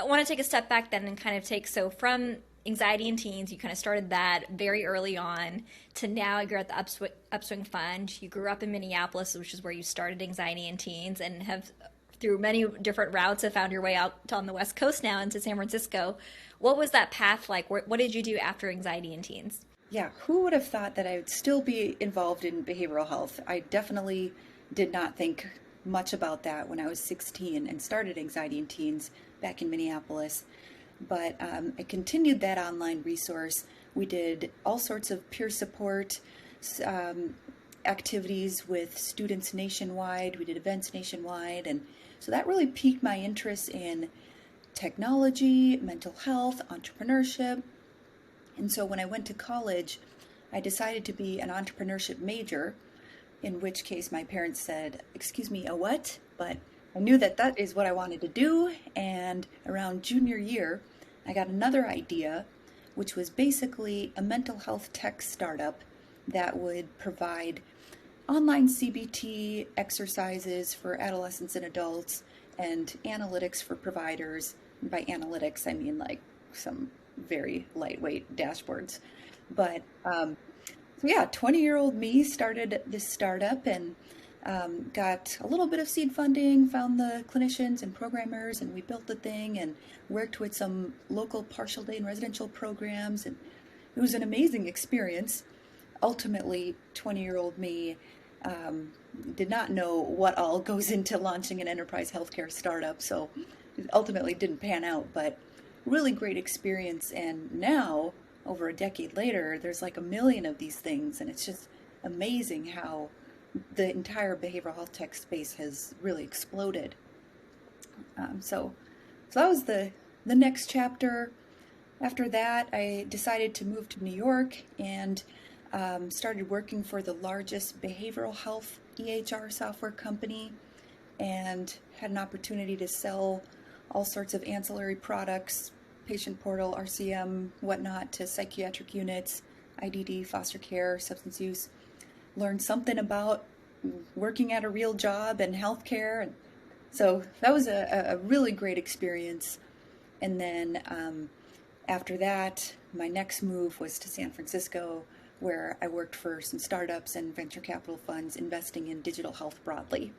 want to take a step back then and kind of so from anxiety in teens, you kind of started that very early on to now you're at the Upswing Fund. You grew up in Minneapolis, which is where you started anxiety in teens, and have through many different routes have found your way out on the West Coast now into San Francisco. What was that path like? What did you do after anxiety in teens? Yeah, who would have thought that I would still be involved in behavioral health? I definitely did not think much about that when I was 16 and started anxiety in teens back in Minneapolis. But I continued that online resource. We did all sorts of peer support activities with students nationwide. We did events nationwide. And so that really piqued my interest in technology, mental health, entrepreneurship. And so when I went to college, I decided to be an entrepreneurship major, in which case my parents said, "Excuse me, a what?" But I knew that that is what I wanted to do. And around junior year, I got another idea, which was basically a mental health tech startup that would provide online CBT exercises for adolescents and adults and analytics for providers. And by analytics, I mean like some very lightweight dashboards. But so yeah, 20-year-old me started this startup and got a little bit of seed funding, found the clinicians and programmers, and we built the thing and worked with some local partial day and residential programs. And it was an amazing experience. Ultimately, 20-year-old me did not know what all goes into launching an enterprise healthcare startup, so it ultimately didn't pan out, but really great experience. And now, over a decade later, there's like a million of these things, and it's just amazing how the entire behavioral health tech space has really exploded. So that was the next chapter. After that, I decided to move to New York and started working for the largest behavioral health EHR software company, and had an opportunity to sell all sorts of ancillary products, patient portal, RCM, whatnot, to psychiatric units, IDD, foster care, substance use. Learned something about working at a real job and healthcare. And so that was a really great experience. And then after that, my next move was to San Francisco, where I worked for some startups and venture capital funds investing in digital health broadly.